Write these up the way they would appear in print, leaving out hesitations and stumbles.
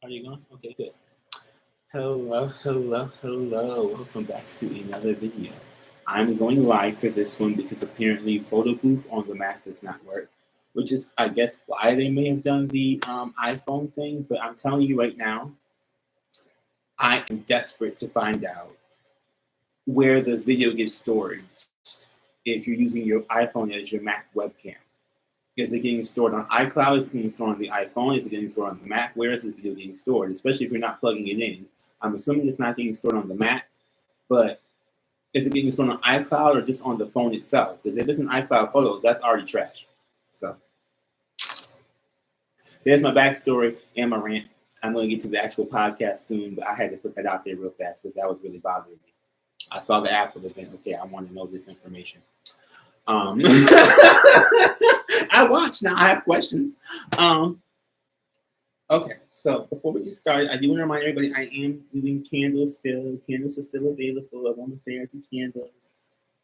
Are you going? Okay, good. Hello, hello, hello. Welcome back to another video. I'm going live for this one because apparently photo booth on the Mac does not work, which is, I guess, why they may have done the iPhone thing. But I'm telling you right now, I am desperate to find out where this video gets stored if you're using your iPhone as your Mac webcam. Is it getting stored on iCloud? Is it getting stored on the iPhone? Is it getting stored on the Mac? Where is this video getting stored? Especially if you're not plugging it in. I'm assuming it's not getting stored on the Mac, but is it getting stored on iCloud or just on the phone itself? Because if it's in iCloud photos, that's already trash. So there's my backstory and my rant. I'm going to get to the actual podcast soon, but I had to put that out there real fast because that was really bothering me. I saw the Apple event. Okay, I want to know this information. I watched now. I have questions. Okay, so before we get started, I do want to remind everybody I am doing candles still. Candles are still available. Aromatherapy candles.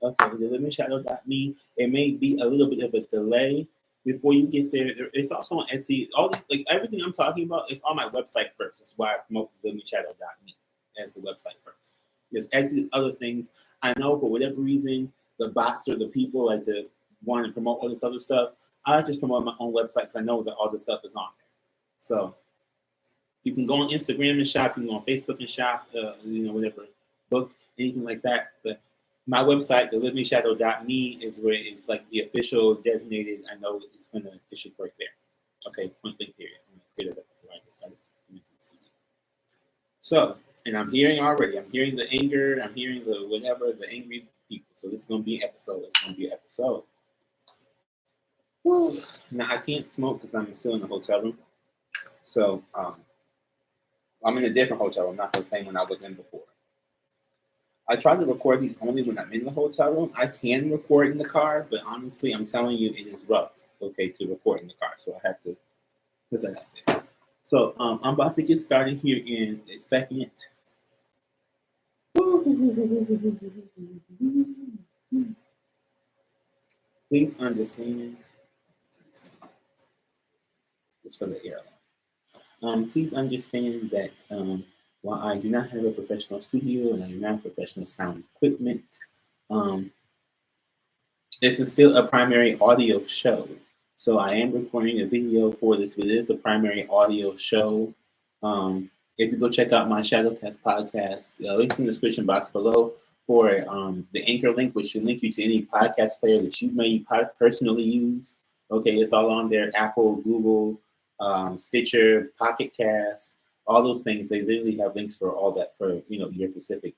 Okay, thelimitshadow.me. It may be a little bit of a delay before you get there. It's also on Etsy. All these, like everything I'm talking about is on my website first. That's why I promote thelimitshadow.me as the website first. There's Etsy, other things. I know for whatever reason, the bots or the people like to want to promote all this other stuff. I just promote my own website because I know that all this stuff is on there. So you can go on Instagram and shop. You can go on Facebook and shop. Whatever book, anything like that. But my website, thelimitshadow.me, is where it's like the official designated. I know it should work there. Okay, point blank period. I'm gonna clear that up before I get started. So, and I'm hearing the anger. I'm hearing the angry people. So this is gonna be an episode. It's gonna be an episode. Woo. Now I can't smoke because I'm still in the hotel room. So I'm in a different hotel room, not the same one I was in before. I try to record these only when I'm in the hotel room. I can record in the car, but honestly, I'm telling you, it is rough, okay, to record in the car. So I have to put that out there. So I'm about to get started here in a second. Please understand. Just for the airline. Please understand that while I do not have a professional studio and I do not have professional sound equipment, this is still a primary audio show. So I am recording a video for this, but it is a primary audio show. If you go check out my Shadowcast podcast, links in the description box below for the Anchor link, which should link you to any podcast player that you may personally use. Okay, it's all on there: Apple, Google, Stitcher, Pocket Cast, all those things. They literally have links for all that for your specific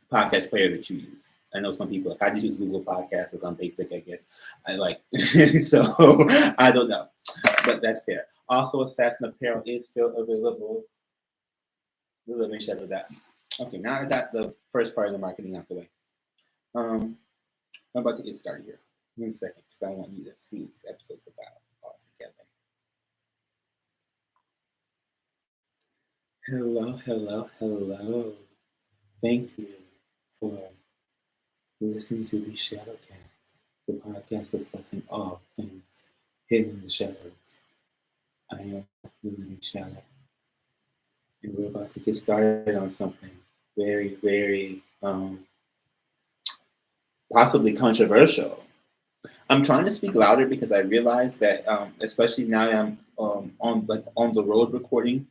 podcast player that you use. I know some people I just use Google Podcasts because I'm basic, I guess. I like so I don't know, but that's there. Also, Assassin Apparel is still available. Let me shadow that. Okay, now I got the first part of the marketing out the way. I'm about to get started here. 1 second, because I want you to see what this episode's about all together. Hello, hello, hello. Thank you for listening to the Shadowcast, the podcast discussing all things hidden in the shadows. I am the living shadow, and we're about to get started on something very, very possibly controversial. I'm trying to speak louder because I realize that, especially now I'm on the road recording,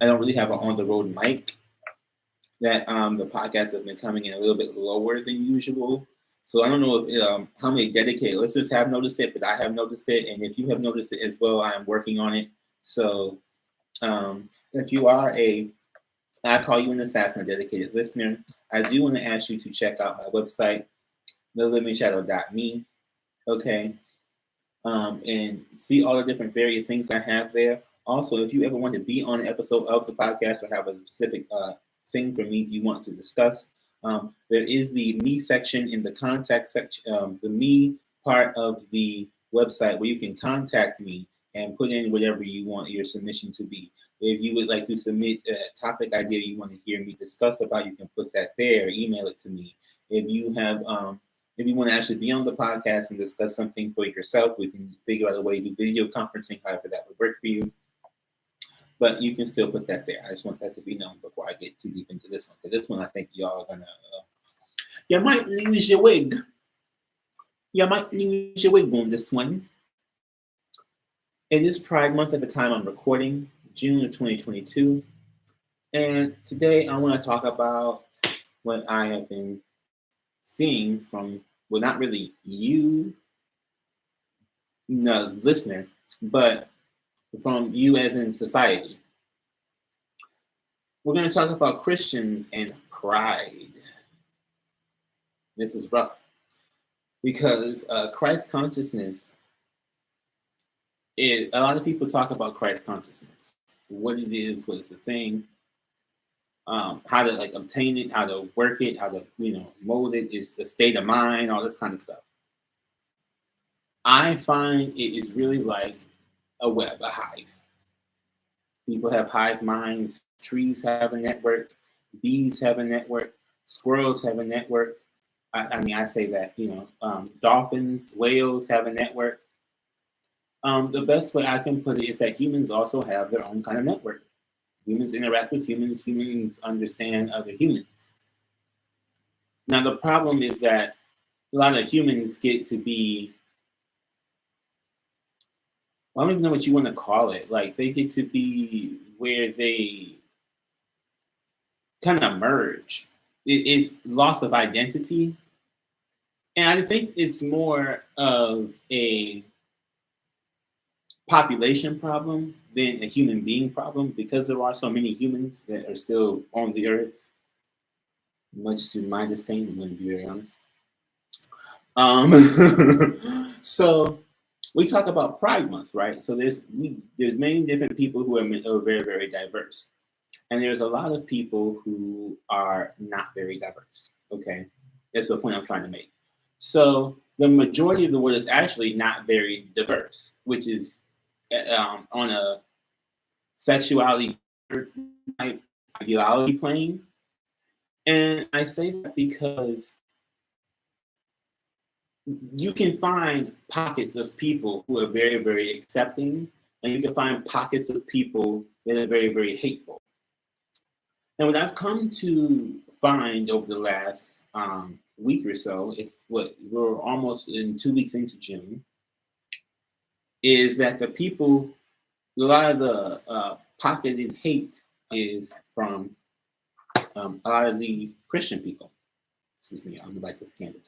I don't really have an on the road mic. That the podcast has been coming in a little bit lower than usual. So I don't know if how many dedicated listeners have noticed it, but I have noticed it, and if you have noticed it as well, I am working on it. So if you are I call you an assassin, a dedicated listener, I do want to ask you to check out my website, thelimitshadow.me. Okay. And see all the different various things I have there. Also, if you ever want to be on an episode of the podcast or have a specific thing for me you want to discuss, there is the me section in the contact section, the me part of the website where you can contact me and put in whatever you want your submission to be. If you would like to submit a topic idea you want to hear me discuss about, you can put that there, email it to me. If you have If you want to actually be on the podcast and discuss something for yourself, we can figure out a way to do video conferencing, however that would work for you. But you can still put that there. I just want that to be known before I get too deep into this one. Because this one, I think y'all are gonna, you might lose your wig. You might lose your wig on this one. It is Pride Month at the time I'm recording, June of 2022. And today I want to talk about what I have been seeing from, well, not really you, no, listener, but from you as in society. We're going to talk about Christians and pride. This is rough because Christ consciousness is, a lot of people talk about Christ consciousness, what it is, what is the thing, how to like obtain it, how to work it, how to mold it, is the state of mind, all this kind of stuff. I find it is really like a web, a hive. People have hive minds. Trees have a network. Bees have a network. Squirrels have a network. I say that, dolphins, whales have a network. The best way I can put it is that humans also have their own kind of network. Humans interact with humans. Humans understand other humans. Now, the problem is that a lot of humans get to be, I don't even know what you want to call it. Like, they get to be where they kind of merge. It's loss of identity. And I think it's more of a population problem than a human being problem, because there are so many humans that are still on the earth, much to my disdain, I'm going to be very honest. So we talk about Pride Month, right? So there's many different people who are very, very diverse. And there's a lot of people who are not very diverse, okay? That's the point I'm trying to make. So the majority of the world is actually not very diverse, which is on a sexuality type ideology plane. And I say that because you can find pockets of people who are very, very accepting, and you can find pockets of people that are very, very hateful. And what I've come to find over the last week or so, it's what we're almost in 2 weeks into June, is that the people, a lot of the pocketed hate is from a lot of the Christian people. Excuse me, I'm gonna light this candle.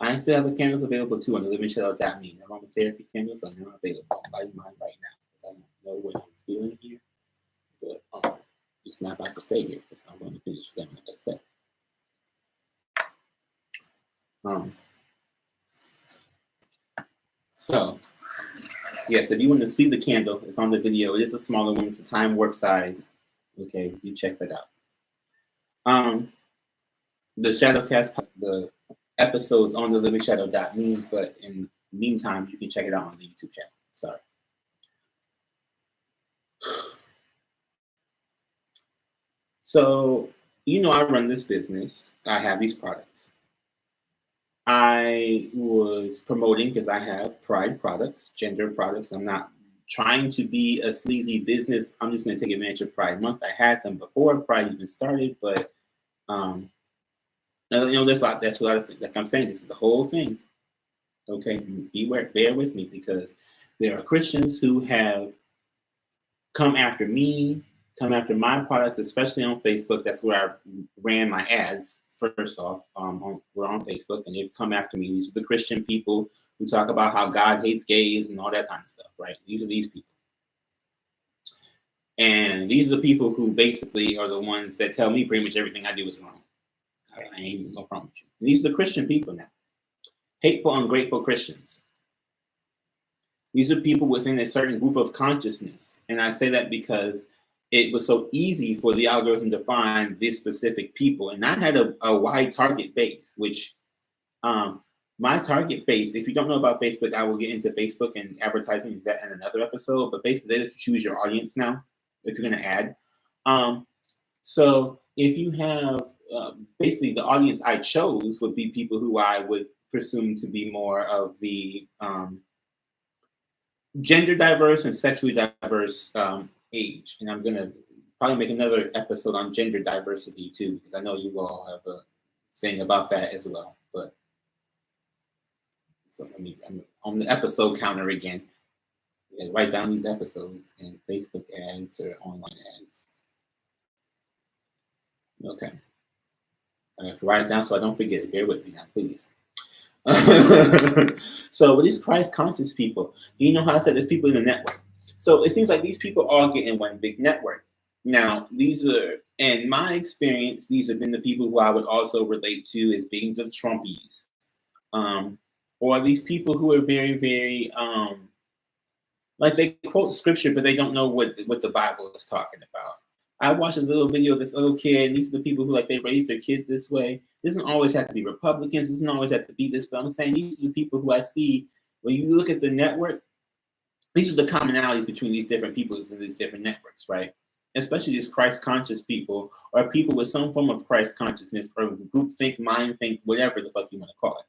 I still have the candles available too on the livingshadow.me. Aromatherapy candles are now available. I'm lighting mine right now because I don't know what I'm feeling here, but it's not about to stay here because I'm going to finish with them, like I said. So, yes, if you want to see the candle, it's on the video. It is a smaller one. It's a time warp size. Okay, you check that out. The Shadowcast, the episodes on the livingshadow.me, but in the meantime, you can check it out on the YouTube channel. Sorry. So, I run this business. I have these products. I was promoting because I have pride products, gender products. I'm not trying to be a sleazy business. I'm just going to take advantage of Pride Month. I had them before Pride even started, but there's a lot of things. Like I'm saying, this is the whole thing. Okay, bear with me, because there are Christians who have come after me, come after my products, especially on Facebook. That's where I ran my ads. First off, we're on Facebook, and they've come after me. These are the Christian people who talk about how God hates gays and all that kind of stuff, right? These are these people. And these are the people who basically are the ones that tell me pretty much everything I do is wrong. I ain't even gonna promise you. And these are the Christian people now. Hateful, ungrateful Christians. These are people within a certain group of consciousness. And I say that because it was so easy for the algorithm to find this specific people. And I had a wide target base, which my target base, if you don't know about Facebook, I will get into Facebook and advertising that in another episode. But basically, they let you choose your audience now if you're going to add. So if you have basically the audience I chose would be people who I would presume to be more of the gender diverse and sexually diverse age. And I'm gonna probably make another episode on gender diversity too, because I know you all have a thing about that as well. But so I'm on the episode counter again. Write down these episodes and Facebook ads or online ads. Okay. I have to write it down so I don't forget it. Bear with me now, please. So with these Christ conscious people, you know how I said there's people in the network. So it seems like these people all get in one big network. Now, these are, in my experience, these have been the people who I would also relate to as being the Trumpies. Or these people who are very, very like they quote scripture, but they don't know what the Bible is talking about. I watched this little video of this little kid, and these are the people who like they raise their kids this way. This doesn't always have to be Republicans. This doesn't always have to be this, but I'm saying these are the people who I see when you look at the network. These are the commonalities between these different peoples and these different networks, right? Especially these Christ conscious people or people with some form of Christ consciousness or group think, mind think, whatever the fuck you want to call it.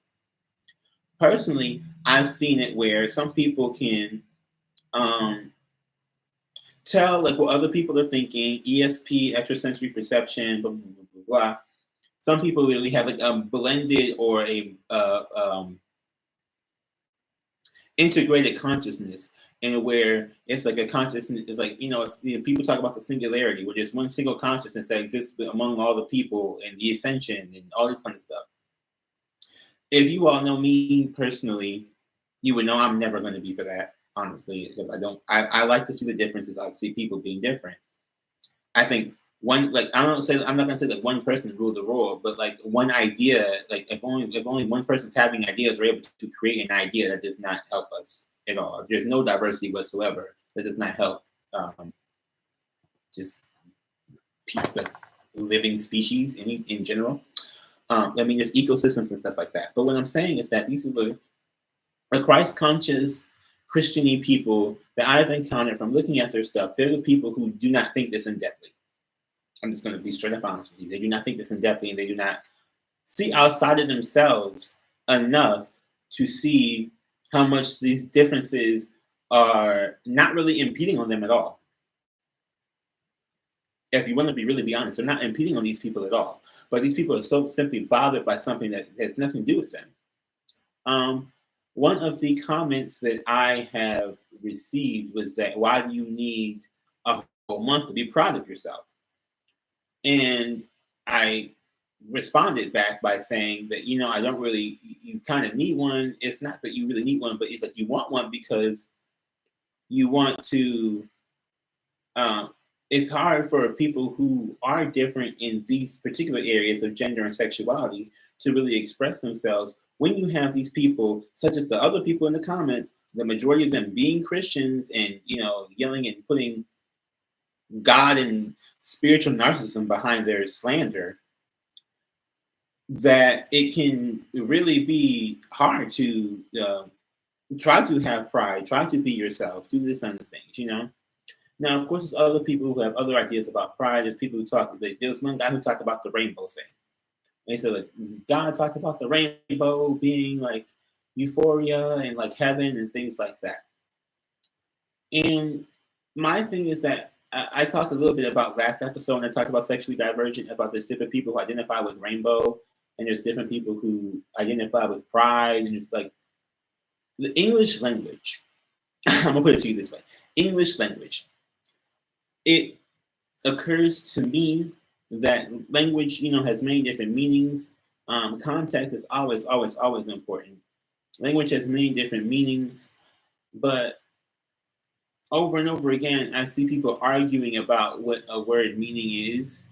Personally, I've seen it where some people can tell like what other people are thinking, ESP, extrasensory perception, blah, blah, blah, blah, blah. Some people really have like a blended or a integrated consciousness, and where it's like a consciousness, it's like, people talk about the singularity, where there's one single consciousness that exists among all the people and the ascension and all this kind of stuff. If you all know me personally, you would know I'm never going to be for that, honestly, because I like to see the differences. I see people being different. I think I'm not gonna say that one person rules the world, but like one idea, like if only one person's having ideas, we're able to create an idea that does not help us at all. If there's no diversity whatsoever, that does not help just living species in general. There's ecosystems and stuff like that. But what I'm saying is that these are the Christ conscious Christian-y people that I've encountered from looking at their stuff. They're the people who do not think this in depthly. I'm just going to be straight up honest with you. They do not think this in depthly, and they do not see outside of themselves enough to see how much these differences are not really impeding on them at all. If you want to really be honest, they're not impeding on these people at all. But these people are so simply bothered by something that has nothing to do with them. One of the comments that I have received was that, why do you need a whole month to be proud of yourself? And I responded back by saying that, I don't really, you kind of need one. It's not that you really need one, but it's like you want one because you want to, it's hard for people who are different in these particular areas of gender and sexuality to really express themselves. When you have these people, such as the other people in the comments, the majority of them being Christians and, yelling and putting God and spiritual narcissism behind their slander, that it can really be hard to try to have pride, try to be yourself, do this kind of things, Now, of course, there's other people who have other ideas about pride. There's people who talk, there was one guy who talked about the rainbow thing. And he said, like, God talked about the rainbow being like euphoria and like heaven and things like that. And my thing is that I talked a little bit about last episode, and I talked about sexually divergent, about there's different people who identify with rainbow, and there's different people who identify with pride, and it's like the English language. I'm gonna put it to you this way: English language. It occurs to me that language, has many different meanings. Context is always, always, always important. Language has many different meanings, but over and over again, I see people arguing about what a word meaning is.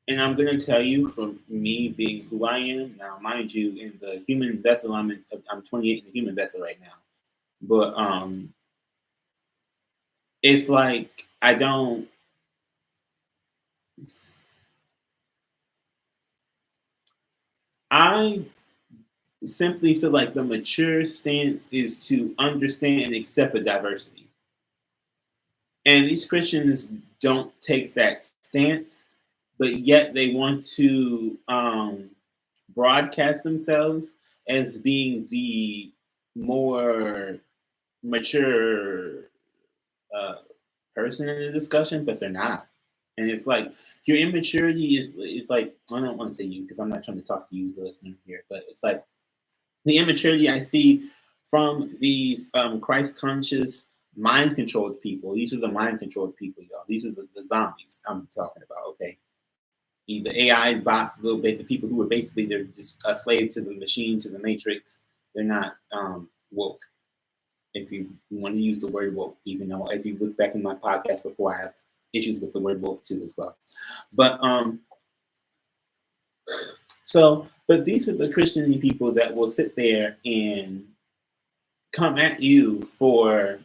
And I'm going to tell you, from me being who I am, now, mind you, in the human vessel, I'm 28 in the human vessel right now. But it's like, I simply feel like the mature stance is to understand and accept the diversity. And these Christians don't take that stance. but yet they want to broadcast themselves as being the more mature person in the discussion, but they're not. And it's like your immaturity is like, I don't want to say you because I'm not trying to talk to you, the listener here, but it's like the immaturity I see from these Christ conscious, mind controlled people. These are the mind controlled people, y'all. These are the zombies I'm talking about. Okay, the AI bots, a little bit, the people who are basically they're just a slave to the machine, to the matrix. They're not woke. If you want to use the word woke, even though if you look back in my podcast before, I have issues with the word woke too as well. But but these are the Christian people that will sit there and come at you for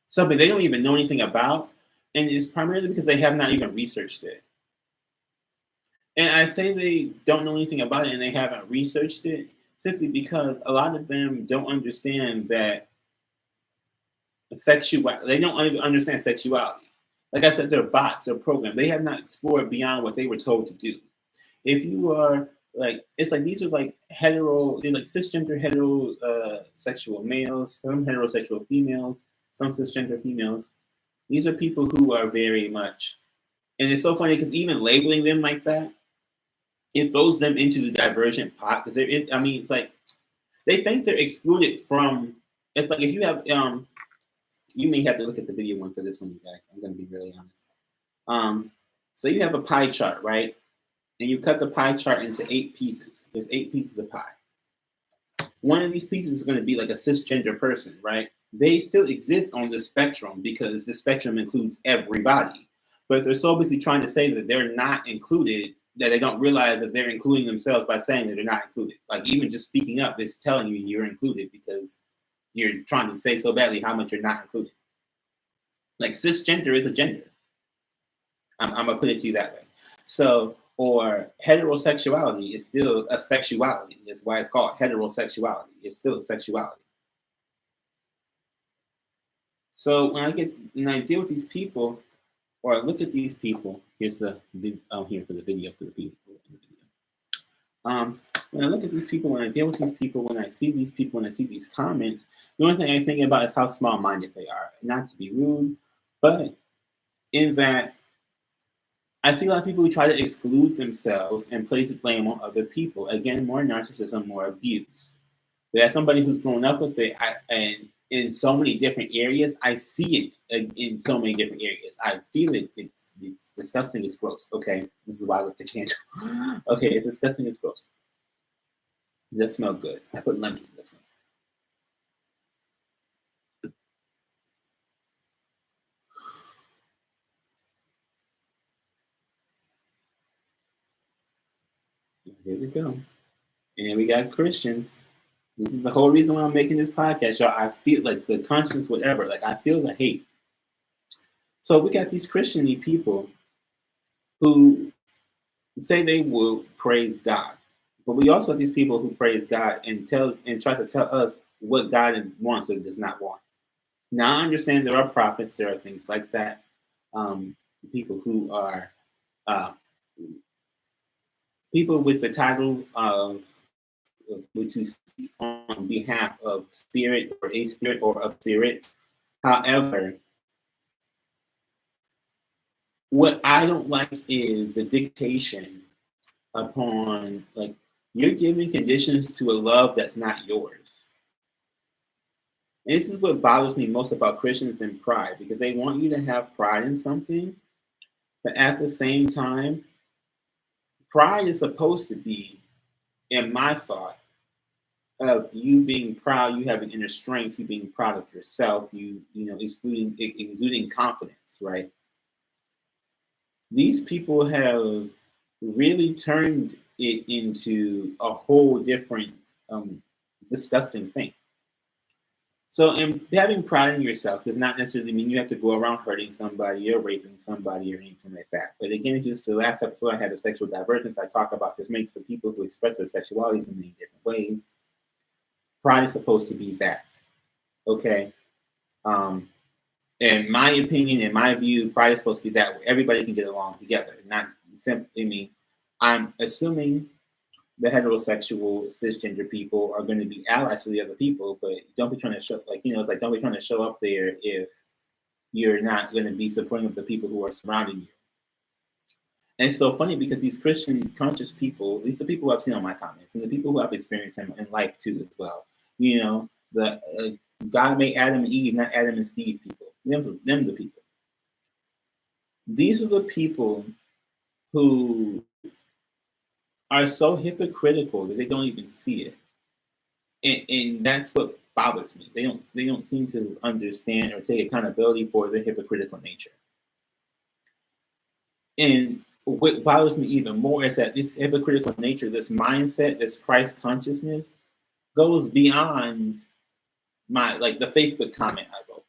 something they don't even know anything about, and it's primarily because they have not even researched it. And I say they don't know anything about it and they haven't researched it simply because a lot of them don't understand that they don't understand sexuality. Like I said, they're bots, they're programmed. They have not explored beyond what they were told to do. If you are like, it's like these are like they're like cisgender heterosexual males, some heterosexual females, some cisgender females. These are people who are very much, and it's so funny because even labeling them like that, it throws them into the divergent pot because it's like they think they're excluded from. It's like if you have you may have to look at the video one for this one, you guys. I'm going to be really honest. So you have a pie chart, right? And you cut the pie chart into 8 pieces. There's 8 pieces of pie. One of these pieces is going to be like a cisgender person, right? They still exist on the spectrum because the spectrum includes everybody. But they're so busy trying to say that they're not included that they don't realize that they're including themselves by saying that they're not included. Like even just speaking up is telling you you're included because you're trying to say so badly how much you're not included. Like cisgender is a gender. I'm gonna put it to you that way. So, or heterosexuality is still a sexuality. That's why it's called heterosexuality. It's still a sexuality. So when I deal with these people, or I look at these people, here's here for the video for the people. When I look at these people, when I deal with these people, when I see these people, when I see these comments, the only thing I think about is how small-minded they are. Not to be rude, but in that I see a lot of people who try to exclude themselves and place blame on other people. Again, more narcissism, more abuse. But as somebody who's grown up with it, and in so many different areas, I see it in so many different areas. I feel it. It's disgusting. It's gross. Okay, this is why I lit the candle. Okay, it's disgusting. It's gross. It does smell good. I put lemon in this one. Here we go. And we got Christians. This is the whole reason why I'm making this podcast, y'all. I feel like the conscience, whatever. Like I feel the hate. So we got these Christian-y people who say they will praise God, but we also have these people who praise God and try to tell us what God wants or does not want. Now I understand there are prophets, there are things like that. People who are people with the title of which is on behalf of spirit or a spirit or of spirits. However, what I don't like is the dictation upon, like, you're giving conditions to a love that's not yours. And this is what bothers me most about Christians and pride, because they want you to have pride in something, but at the same time, pride is supposed to be, in my thought, of you being proud, you having inner strength, you being proud of yourself, you know, exuding confidence, right? These people have really turned it into a whole different disgusting thing. So, and having pride in yourself does not necessarily mean you have to go around hurting somebody or raping somebody or anything like that. But again, just the last episode I had of sexual divergence, I talk about this makes the people who express their sexualities in many different ways. Pride is supposed to be that, okay? In my opinion, in my view, pride is supposed to be that where everybody can get along together, not simply mean I'm assuming the heterosexual cisgender people are going to be allies to the other people, but don't be trying to show it's like don't be trying to show up there if you're not going to be supporting of the people who are surrounding you. And it's so funny because these Christian conscious people, these are the people who I've seen on my comments, and the people who I've experienced in life too as well. The God made Adam and Eve, not Adam and Steve people. Them the people. These are the people who are so hypocritical that they don't even see it, and that's what bothers me. They don't seem to understand or take accountability for their hypocritical nature. And what bothers me even more is that this hypocritical nature, this mindset, this Christ consciousness, goes beyond the Facebook comment I wrote.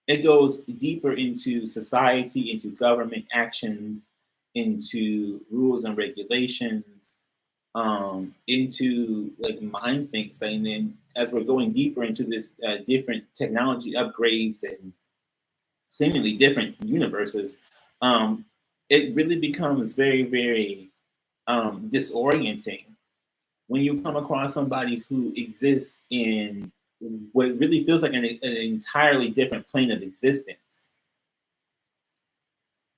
It goes deeper into society, into government actions, into rules and regulations, into mind things. And then as we're going deeper into this different technology upgrades and seemingly different universes, it really becomes very, very disorienting when you come across somebody who exists in what really feels like an entirely different plane of existence.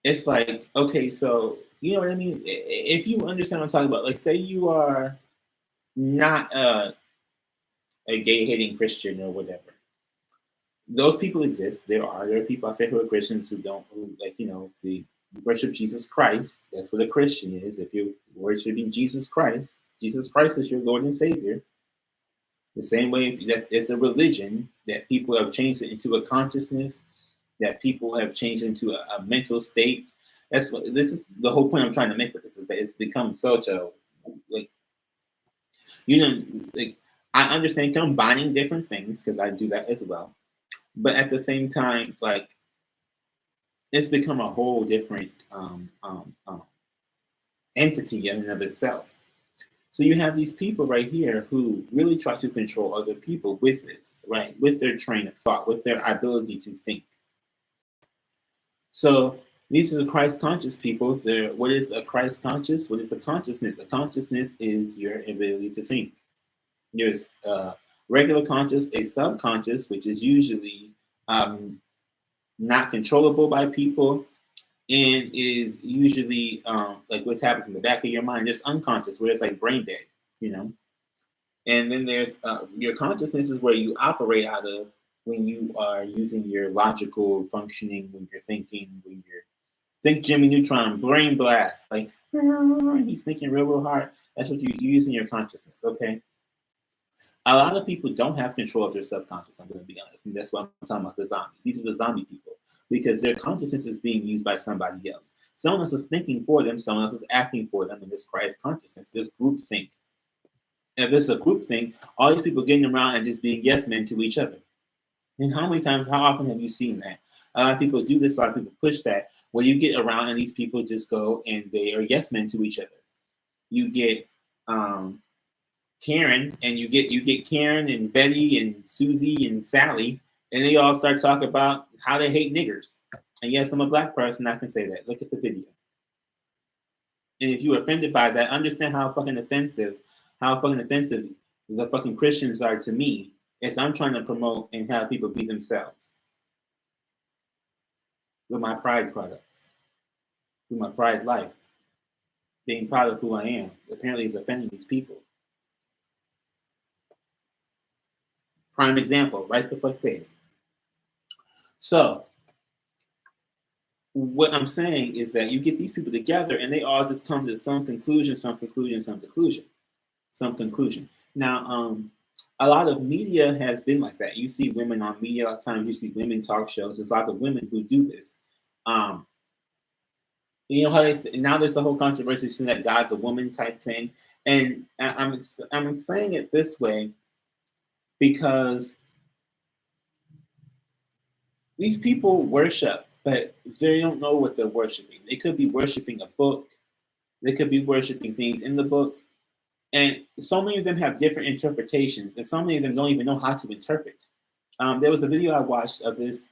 It's like, okay, so you know what I mean? If you understand what I'm talking about, like say you are not a gay hating Christian or whatever. Those people exist. There are people out there who are Christians who they worship Jesus Christ. That's what a Christian is. If you're worshiping Jesus Christ is your Lord and Savior. The same way it's a religion that people have changed it into a consciousness, that people have changed into a mental state. This is the whole point I'm trying to make with this, is that it's become such a I understand combining different things because I do that as well. But at the same time, it's become a whole different entity in and of itself. So you have these people right here who really try to control other people with this, right? With their train of thought, with their ability to think. So these are the Christ conscious people. What is a Christ conscious? What is a consciousness? A consciousness is your ability to think. There's regular conscious, a subconscious, which is usually not controllable by people, and is usually what happens in the back of your mind. There's unconscious, where it's like brain dead, And then there's your consciousness is where you operate out of when you are using your logical functioning, when you're thinking, think Jimmy Neutron, brain blast, he's thinking real hard. That's what you're using your consciousness, okay? A lot of people don't have control of their subconscious, I'm going to be honest. And that's why I'm talking about the zombies. These are the zombie people because their consciousness is being used by somebody else. Someone else is thinking for them. Someone else is acting for them in this Christ consciousness, this group think. And if it's a group thing, all these people getting around and just being yes men to each other. And how often have you seen that? A lot of people do this, a lot of people push that, where you get around and these people just go and they are yes men to each other. You get Karen, and you get Karen and Betty and Susie and Sally, and they all start talking about how they hate niggers. And yes, I'm a black person, I can say that. Look at the video. And if you're offended by that, understand how fucking offensive the fucking Christians are to me, as I'm trying to promote and have people be themselves with my pride products, with my pride life, being proud of who I am. Apparently, is offending these people. Prime example, right the fuck there. So, what I'm saying is that you get these people together and they all just come to some conclusion. Now, a lot of media has been like that. You see women on media all the time. You see women talk shows. There's a lot of women who do this. You know how they say, now there's a whole controversy saying that God's a woman type thing. And I'm saying it this way because these people worship, but they don't know what they're worshiping. They could be worshiping a book. They could be worshiping things in the book. And so many of them have different interpretations, and so many of them don't even know how to interpret. There was a video I watched of this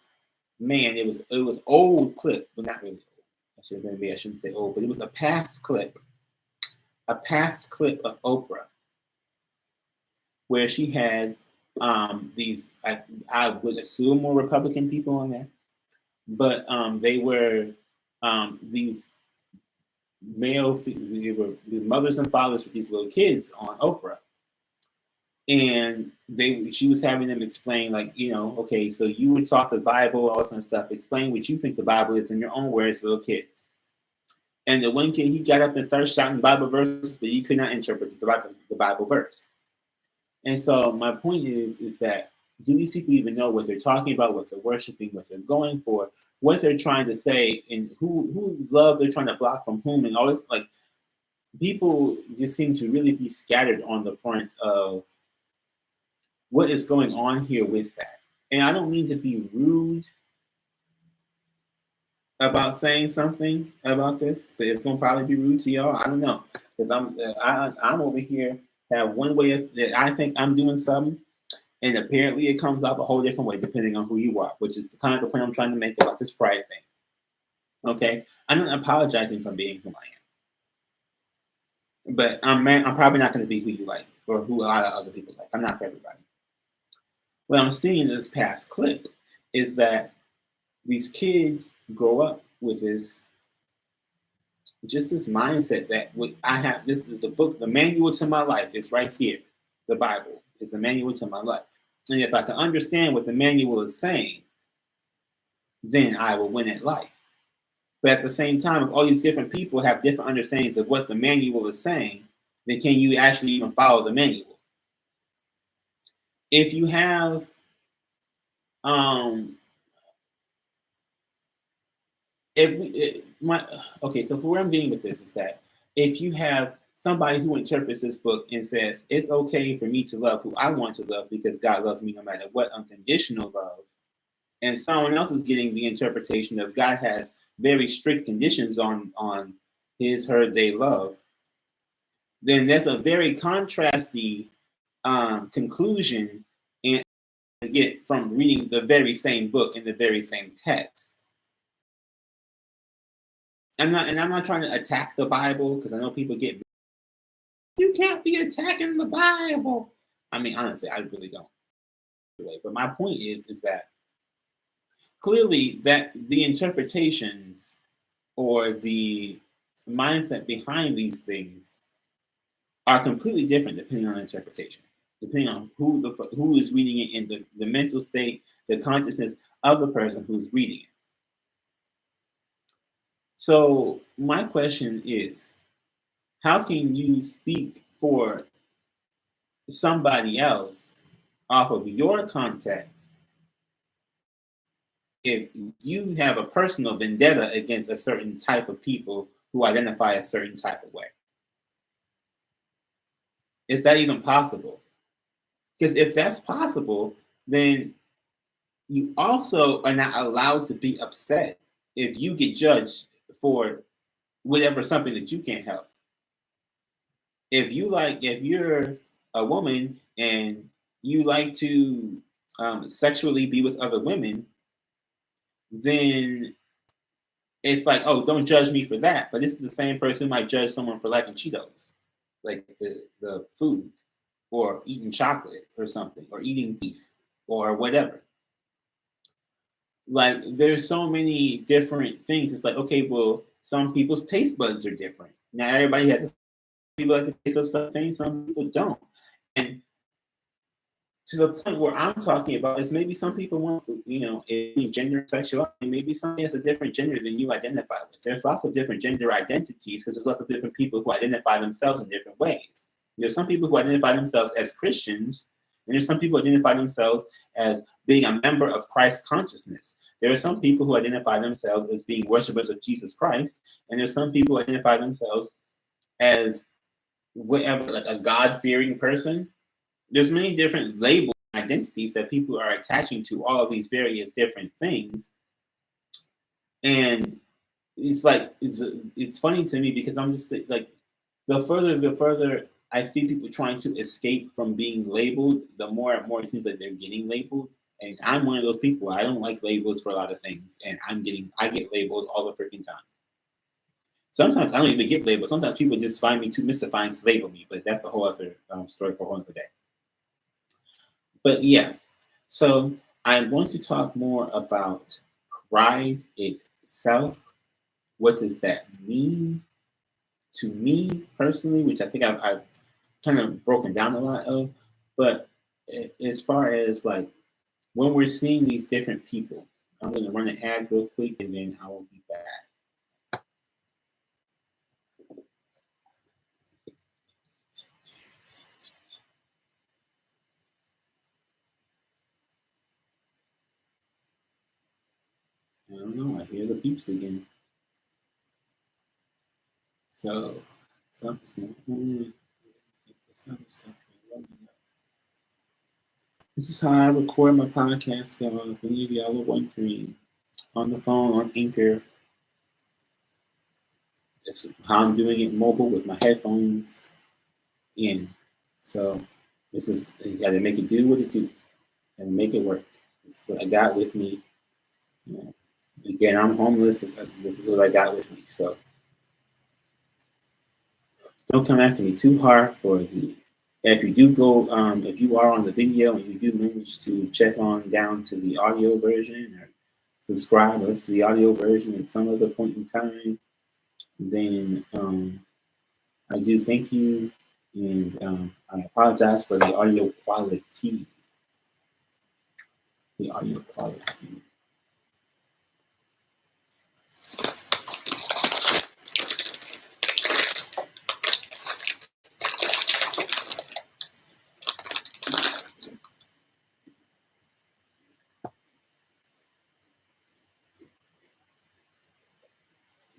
man. It was old clip, but not really old. maybe I shouldn't say old, but it was a past clip of Oprah where she had these, I would assume, more Republican people on there, but they were these they were the mothers and fathers with these little kids on Oprah, and she was having them explain, like, okay, so you would talk the Bible, all this kind of stuff. Explain what you think the Bible is in your own words, little kids. And the one kid, he got up and started shouting Bible verses, but he could not interpret the Bible verse. And so my point is that, do these people even know what they're talking about, what they're worshiping, what they're going for, what they're trying to say, and whose love they're trying to block from whom, and all this? Like, people just seem to really be scattered on the front of what is going on here with that. And I don't mean to be rude about saying something about this, but it's gonna probably be rude to y'all. I don't know, because I'm over here have one way that I think I'm doing something, and apparently it comes out a whole different way depending on who you are, which is the kind of the point I'm trying to make about this pride thing. Okay, I'm not apologizing for being who I am, but I'm probably not going to be who you like or who a lot of other people like. I'm not for everybody. What I'm seeing in this past clip is that these kids grow up with this mindset that I have. This is the book, the manual to my life is right here. The Bible is the manual to my life. And if I can understand what the manual is saying, then I will win at life. But at the same time, if all these different people have different understandings of what the manual is saying, then can you actually even follow the manual? If you have so where I'm getting with this is that if you have somebody who interprets this book and says it's okay for me to love who I want to love because God loves me no matter what, unconditional love, and someone else is getting the interpretation of God has very strict conditions on his, her, they love, then there's a very contrasty conclusion and get from reading the very same book in the very same text. I'm not trying to attack the Bible, because I know people get, you can't be attacking the Bible. I mean, honestly, I really don't. But my point is that clearly that the interpretations or the mindset behind these things are completely different depending on the interpretation, depending on who is reading it, and the mental state, the consciousness of the person who's reading it. So my question is, how can you speak for somebody else off of your context if you have a personal vendetta against a certain type of people who identify a certain type of way? Is that even possible? Because if that's possible, then you also are not allowed to be upset if you get judged for whatever, something that you can't help. If you're a woman and you like to sexually be with other women, then it's like, oh, don't judge me for that. But this is the same person who might judge someone for liking Cheetos, like the food, or eating chocolate or something, or eating beef or whatever. Like, there's so many different things. It's like, okay, well, some people's taste buds are different. Now everybody has, people like the taste of something, some people don't. And to the point where I'm talking about is maybe some people want, gender and sexuality. Maybe somebody has a different gender than you identify with. There's lots of different gender identities because there's lots of different people who identify themselves in different ways. There's some people who identify themselves as Christians, and there's some people who identify themselves as being a member of Christ consciousness. There are some people who identify themselves as being worshipers of Jesus Christ, and there's some people who identify themselves as whatever, like a God-fearing person. There's many different labels and identities that people are attaching to all of these various different things. And it's like, it's funny to me because I'm just like, the further I see people trying to escape from being labeled, the more and more it seems like they're getting labeled. And I'm one of those people. I don't like labels for a lot of things. And I get labeled all the freaking time. Sometimes I don't even get labeled. Sometimes people just find me too mystifying to label me, but that's a whole other story for a whole other day. But yeah, so I want to talk more about pride itself. What does that mean to me personally, which I think I've kind of broken down a lot of. But as far as like when we're seeing these different people, I'm going to run an ad real quick and then I will be back. I don't know. I hear the beeps again. So something's going on. This is how I record my podcast. If any of y'all are wondering, on the phone, on Anchor. It's how I'm doing it mobile with my headphones in. So this is, you got to make it do what it do and make it work. This is what I got with me. You know, again, I'm homeless. This is what I got with me. So don't come after me too hard for the. If you do go, if you are on the video and you do manage to check on down to the audio version or subscribe or listen to the audio version at some other point in time, then I do thank you, and I apologize for the audio quality. The audio quality.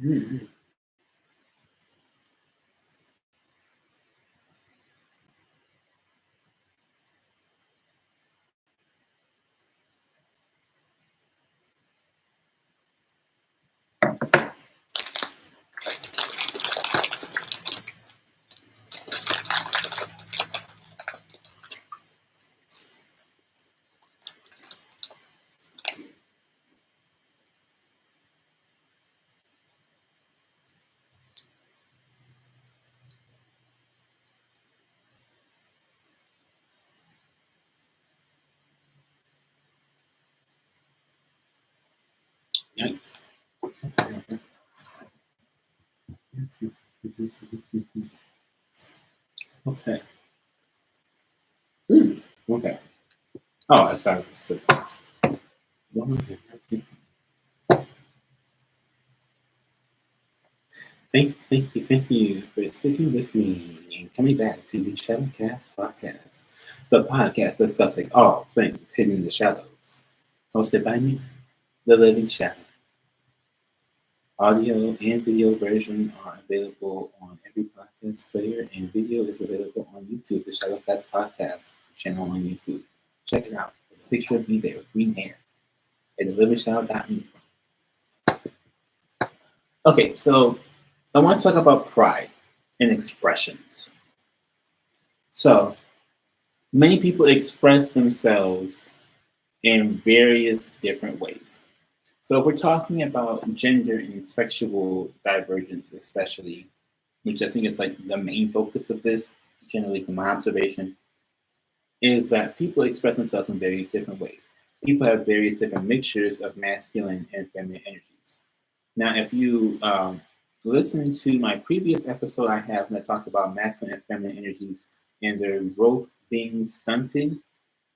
Mm-hmm. Yikes. Okay. Okay. Oh, I started with Thank you for sticking with me and coming back to the Shadowcast podcast, the podcast discussing all things hidden in the shadows. Hosted by me, the Living Shadow. Audio and video version are available on every podcast player, and video is available on YouTube, the Shadowcast podcast channel on YouTube. Check it out. There's a picture of me there, green hair, at thelivingshadow.me. Okay, so I want to talk about pride and expressions. So many people express themselves in various different ways. So if we're talking about gender and sexual divergence, especially, which I think is like the main focus of this, generally from my observation, is that people express themselves in various different ways. People have various different mixtures of masculine and feminine energies. Now, if you listen to my previous episode I have, when I talked about masculine and feminine energies and their growth being stunted,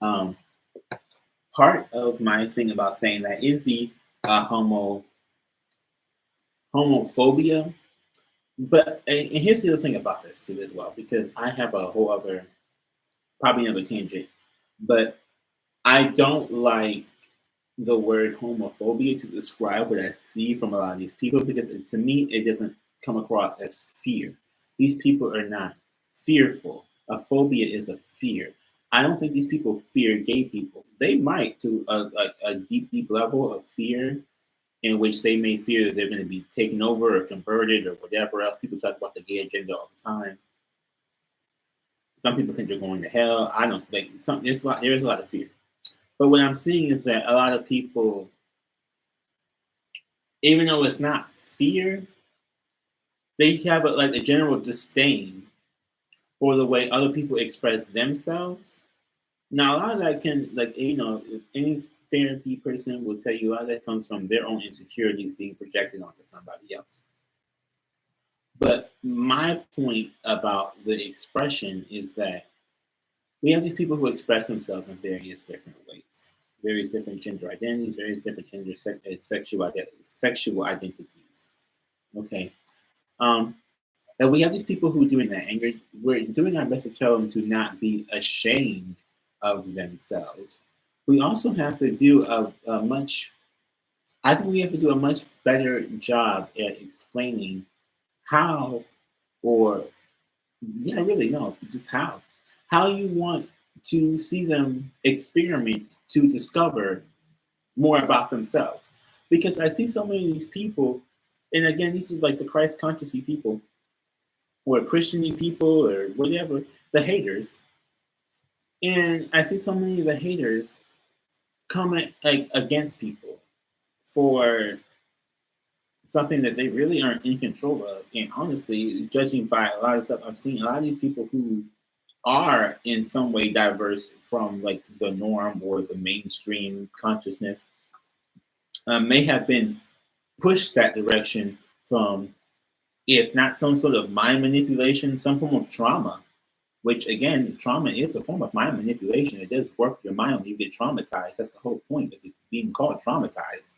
part of my thing about saying that is the homophobia. But and here's the other thing about this too as well, because I have a whole other, probably another tangent, but I don't like the word homophobia to describe what I see from a lot of these people, because to me it doesn't come across as fear. These people are not fearful. A phobia is a fear. I don't think these people fear gay people. They might to a deep, deep level of fear, in which they may fear that they're going to be taken over or converted or whatever else. People talk about the gay agenda all the time. Some people think they're going to hell. I don't think there's a lot of fear. But what I'm seeing is that a lot of people, even though it's not fear, they have like a general disdain for the way other people express themselves. Now, a lot of that can, like, any therapy person will tell you a lot of that comes from their own insecurities being projected onto somebody else. But my point about the expression is that we have these people who express themselves in various different ways, various different gender identities, various different sexual identities. Okay. Um, and we have these people who are doing that, and we're doing our best to tell them to not be ashamed of themselves. We also have to do a much, I think we have to do a much better job at explaining how, or yeah, really, no, just how you want to see them experiment to discover more about themselves. Because I see so many of these people, and again, these are like the Christ consciously people, or Christiany people, or whatever, the haters. And I see so many of the haters comment like against people for something that they really aren't in control of. And honestly, judging by a lot of stuff I've seen, a lot of these people who are in some way diverse from like the norm or the mainstream consciousness may have been pushed that direction from, if not some sort of mind manipulation, some form of trauma. Which again, trauma is a form of mind manipulation. It does work your mind when you get traumatized. That's the whole point of it being called traumatized.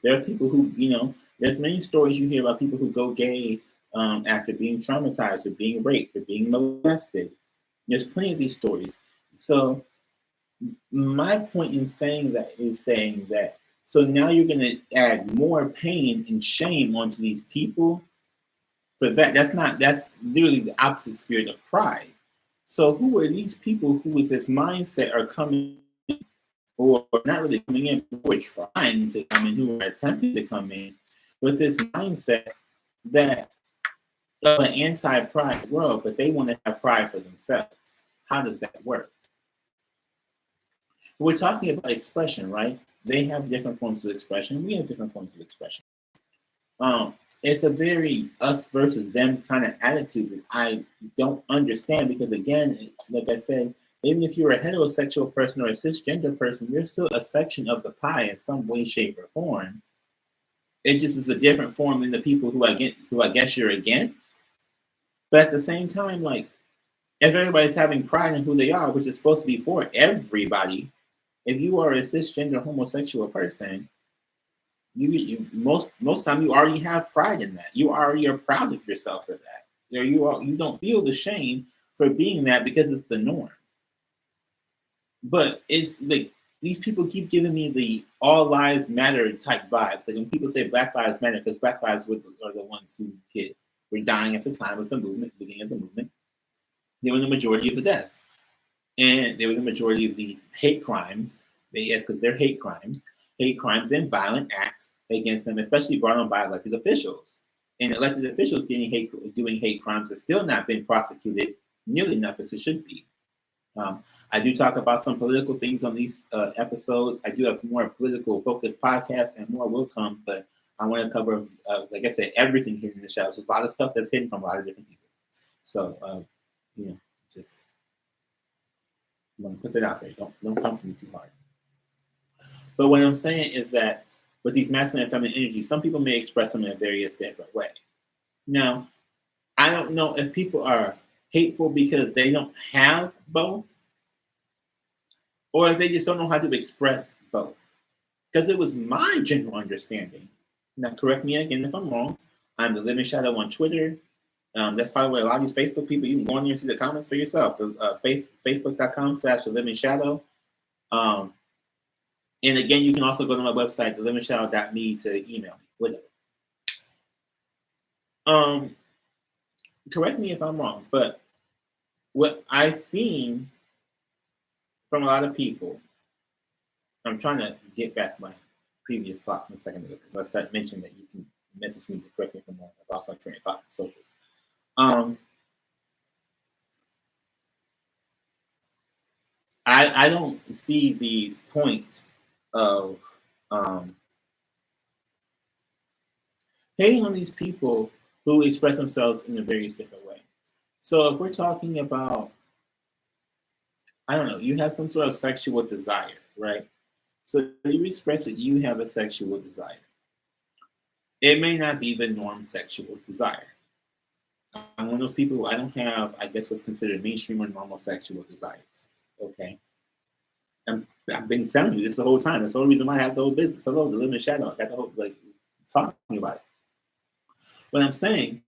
There are people who, there's many stories you hear about people who go gay after being traumatized or being raped or being molested. There's plenty of these stories. So my point in saying that is saying that, so now you're going to add more pain and shame onto these people for that. That's literally the opposite spirit of pride. So who are these people who with this mindset are coming, or not really coming in, who are trying to come in, who are attempting to come in with this mindset that of an anti-pride world, but they want to have pride for themselves? How does that work? We're talking about expression, right? They have different forms of expression. We have different forms of expression. It's a very us versus them kind of attitude that I don't understand, because again, like I said, even if you're a heterosexual person or a cisgender person, you're still a section of the pie in some way, shape, or form. It just is a different form than the people who I guess you're against. But at the same time, like, if everybody's having pride in who they are, which is supposed to be for everybody, if you are a cisgender homosexual person, you most time you already have pride in that. You already are proud of yourself for that. You don't feel the shame for being that because it's the norm. But it's like these people keep giving me the all lives matter type vibes. Like when people say Black Lives Matter, because Black lives are the ones who were dying at the time of the movement, the beginning of the movement. They were the majority of the deaths, and they were the majority of the hate crimes. Because they're hate crimes and violent acts against them, especially brought on by elected officials. And elected officials doing hate crimes has still not been prosecuted nearly enough as it should be. I do talk about some political things on these episodes. I do have more political focused podcasts, and more will come. But I want to cover, like I said, everything hidden in the shadows. There's a lot of stuff that's hidden from a lot of different people. So, just want to put that out there. Don't come for me too hard. But what I'm saying is that with these masculine and feminine energies, some people may express them in a various different way. Now, I don't know if people are hateful because they don't have both, or if they just don't know how to express both. Because it was my general understanding. Now, correct me again if I'm wrong. I'm the Living Shadow on Twitter. That's probably where a lot of these Facebook people, you can go in there and see the comments for yourself. Facebook.com/The Living Shadow. And again, you can also go to my website, thelivingshadow.me, to email me, whatever. Correct me if I'm wrong, but what I've seen from a lot of people, I'm trying to get back my previous thought a second ago, because I started mentioning that you can message me to correct me if I'm wrong. I lost my train of thought in socials. I don't see the point of hating on these people who express themselves in a various different way. So if we're talking about, I don't know, you have some sort of sexual desire, right? So you express that you have a sexual desire. It may not be the norm sexual desire. I'm one of those people who I don't have, I guess, what's considered mainstream or normal sexual desires. Okay. I've been telling you this the whole time. That's the whole reason why I have the whole business. Hello, the living in shadow. I got the whole, like, talking about it. What I'm saying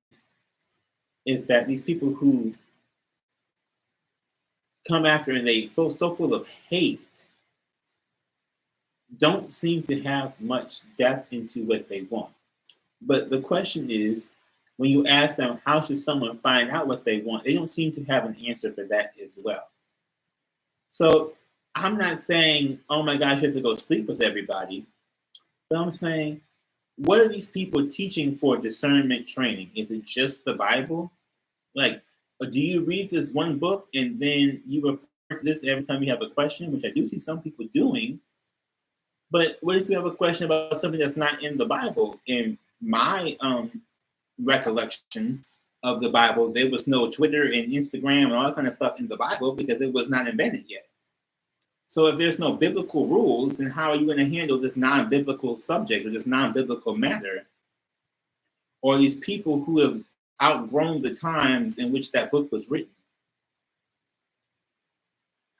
is that these people who come after and they feel so full of hate don't seem to have much depth into what they want. But the question is, when you ask them, how should someone find out what they want? They don't seem to have an answer for that as well. So I'm not saying, oh my gosh, you have to go sleep with everybody. But I'm saying, what are these people teaching for discernment training? Is it just the Bible? Like, do you read this one book and then you refer to this every time you have a question, which I do see some people doing? But what if you have a question about something that's not in the Bible? In my recollection of the Bible, there was no Twitter and Instagram and all that kind of stuff in the Bible because it was not invented yet. So if there's no biblical rules, then how are you going to handle this non-biblical subject or this non-biblical matter? Or these people who have outgrown the times in which that book was written?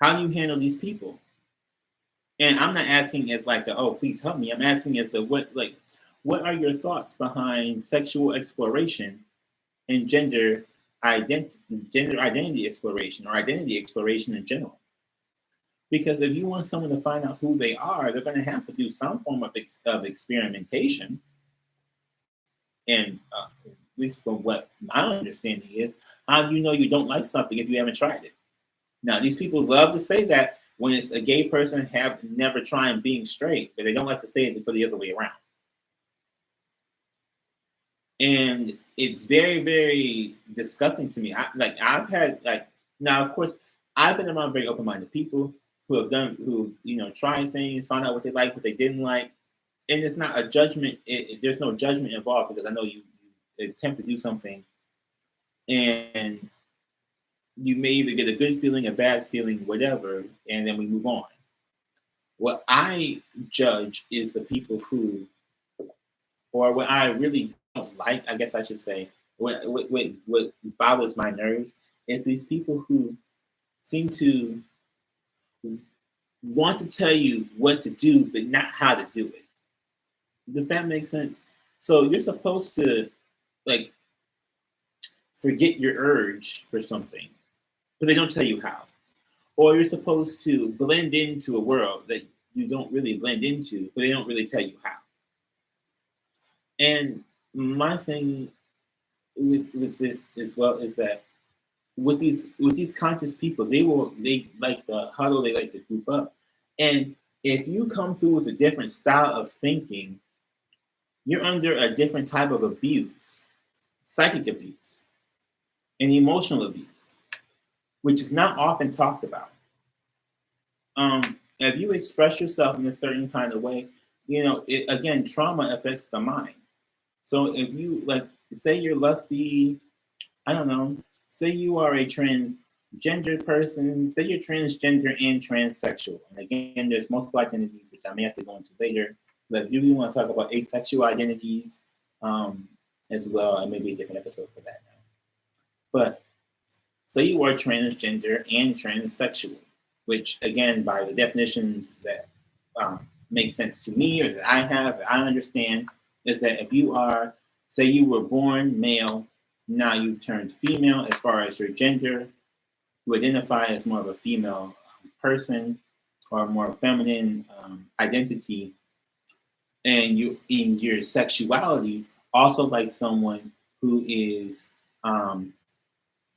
How do you handle these people? And I'm not asking as like, oh, please help me. I'm asking as to what are your thoughts behind sexual exploration and gender identity exploration or identity exploration in general? Because if you want someone to find out who they are, they're going to have to do some form of experimentation. And at least from what my understanding is, how do you know you don't like something if you haven't tried it? Now, these people love to say that when it's a gay person have never tried being straight, but they don't like to say it the other way around. And it's very, very disgusting to me. I've had now, of course, I've been around very open-minded people who tried things, found out what they liked, what they didn't like, and it's not a judgment. There's no judgment involved because I know you attempt to do something, and you may either get a good feeling, a bad feeling, whatever, and then we move on. What I judge is the people who, or what I really don't like, I guess I should say, what bothers my nerves is these people who seem to want to tell you what to do, but not how to do it. Does that make sense? So you're supposed to forget your urge for something, but they don't tell you how. Or you're supposed to blend into a world that you don't really blend into, but they don't really tell you how. And my thing with this as well is that with these conscious people, they like to huddle, they like to group up. And if you come through with a different style of thinking, you're under a different type of abuse, psychic abuse, and emotional abuse, which is not often talked about. If you express yourself in a certain kind of way, again, trauma affects the mind. So if you say you're lusty, I don't know, say you are a transgender person, say you're transgender and transsexual. And again, there's multiple identities, which I may have to go into later. But if you really want to talk about asexual identities as well, and maybe a different episode for that now. But say you are transgender and transsexual, which again, by the definitions that make sense to me or that I understand, is that if you are, say you were born male, now you've turned female as far as your gender, you identify as more of a female person or more feminine identity, and you in your sexuality also like someone who is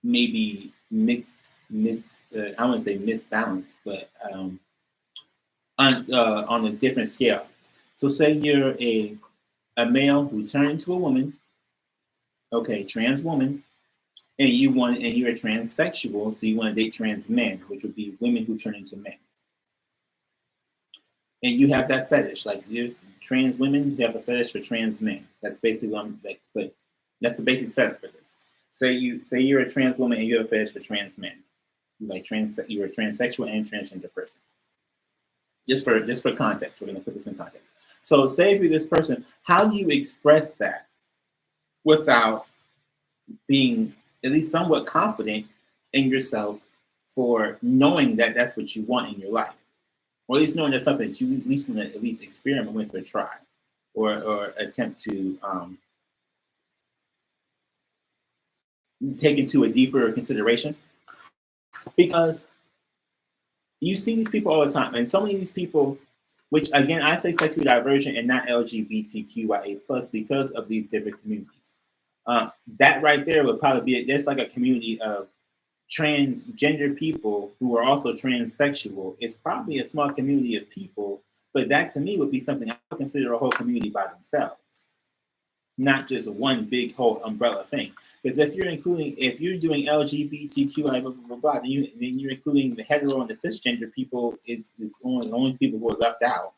maybe I wouldn't say misbalanced, but on a different scale. So say you're a male who turned into a woman, okay, trans woman, and you're a transsexual, so you want to date trans men, which would be women who turn into men. and you have that fetish. Like there's trans women, you have a fetish for trans men. That's basically what I'm like. But that's the basic setup for this. Say you're a trans woman and you have a fetish for trans men. You're a transsexual and transgender person. Just for context, we're gonna put this in context. So say if you're this person, how do you express that without being at least somewhat confident in yourself for knowing that that's what you want in your life? Or at least knowing that's something that you at least want to at least experiment with or try or attempt to take into a deeper consideration. Because you see these people all the time, and so many of these people, which again, I say sexually divergent and not LGBTQIA+, because of these different communities. That right there would probably be, there's like a community of transgender people who are also transsexual. It's probably a small community of people, but that to me would be something I would consider a whole community by themselves, not just one big whole umbrella thing. Because if you're doing LGBTQI blah blah blah, then you're including the hetero and the cisgender people. It's only people who are left out.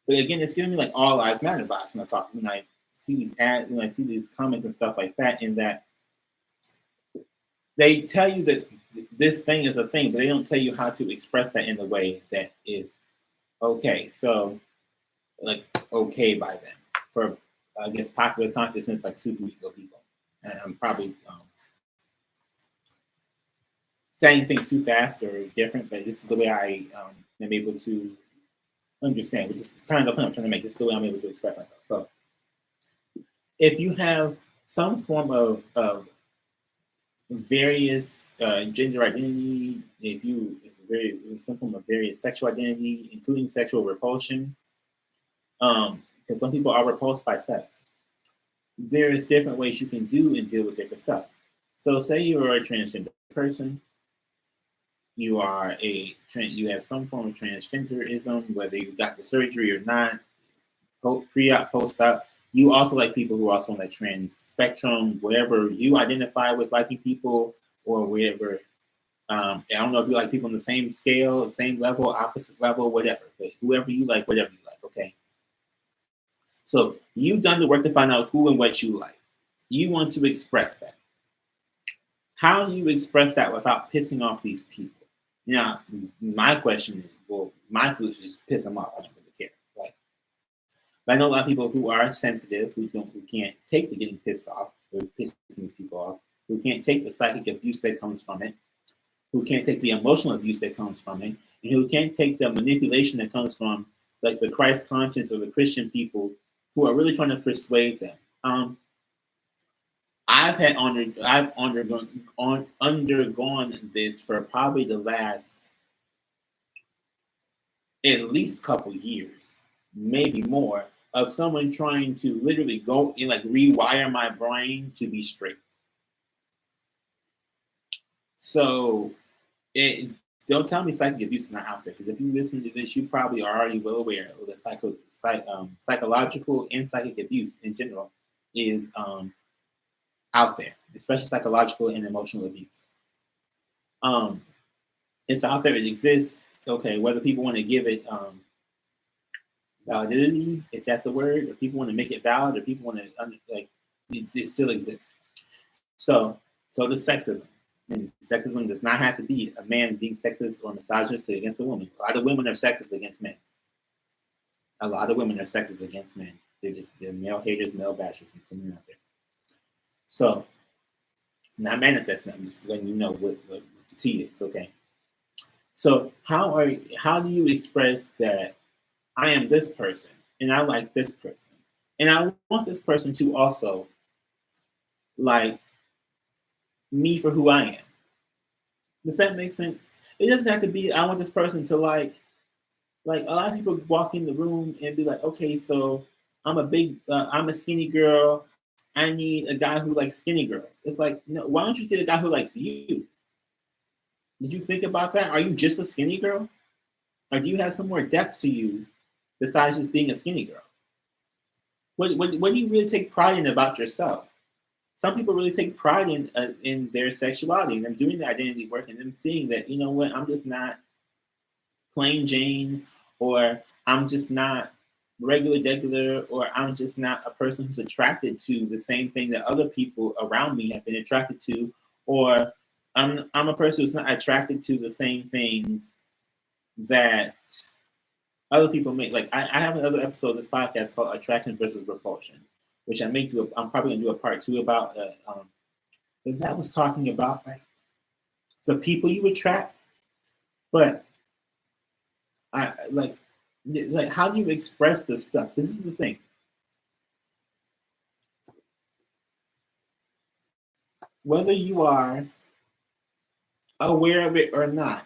But again, it's giving me like all lives matter vibes when I see these ads, when I see these comments and stuff like that, in that they tell you that this thing is a thing, but they don't tell you how to express that in the way that is okay. So, like, okay by them for against popular consciousness, like super ego people. And I'm probably saying things too fast or different, but this is the way I am able to understand, which is kind of the point I'm trying to make. This is the way I'm able to express myself. So, if you have some form of various gender identity, some form of various sexual identity, including sexual repulsion, because some people are repulsed by sex. There's different ways you can do and deal with different stuff. So, say you are a transgender person, you have some form of transgenderism, whether you got the surgery or not, pre-op, post-op. You also like people who are also on that trans spectrum, whatever you identify with liking people, or wherever. I don't know if you like people on the same scale, same level, opposite level, whatever. But whoever you like, whatever you like, okay? So you've done the work to find out who and what you like. You want to express that. How do you express that without pissing off these people? Now, my question is, well, my solution is piss them off. I don't really care. Like, I know a lot of people who are sensitive, who can't take the getting pissed off, or pissing these people off, who can't take the psychic abuse that comes from it, who can't take the emotional abuse that comes from it, and who can't take the manipulation that comes from like the Christ conscience or the Christian people who are really trying to persuade them. I've undergone this for probably the last at least couple years, maybe more, of someone trying to literally go and like rewire my brain to be straight. So don't tell me psychic abuse is not out there, because if you listen to this, you probably are already well aware of the psychological and psychic abuse in general is out there, especially psychological and emotional abuse. It's out there, it exists. Okay, whether people want to give it validity, if that's a word, or people want to make it valid, or people want to it still exists. So the sexism. And sexism does not have to be a man being sexist or misogynist against a woman. A lot of women are sexist against men. A lot of women are sexist against men. They're male haters, male bashers, and putting it out there. So, not manifesting. I'm just letting you know what the tea is. Okay. So how do you express that I am this person and I like this person and I want this person to also like me for who I am? Does that make sense? It doesn't have to be I want this person to like a lot of people walk in the room and be like, okay, so I'm a skinny girl. I need a guy who likes skinny girls. It's like, no, why don't you get a guy who likes you? Did you think about that? Are you just a skinny girl? Or do you have some more depth to you besides just being a skinny girl? What do you really take pride in about yourself? Some people really take pride in their sexuality and them doing the identity work and them seeing that, you know what, I'm just not plain Jane, or I'm just not regular, or I'm just not a person who's attracted to the same thing that other people around me have been attracted to, or I'm a person who's not attracted to the same things that other people make. Like I have another episode of this podcast called Attraction versus Repulsion, which I'm probably gonna do a part two about. Because that was talking about like the people you attract, but I like how do you express this stuff? This is the thing. Whether you are aware of it or not,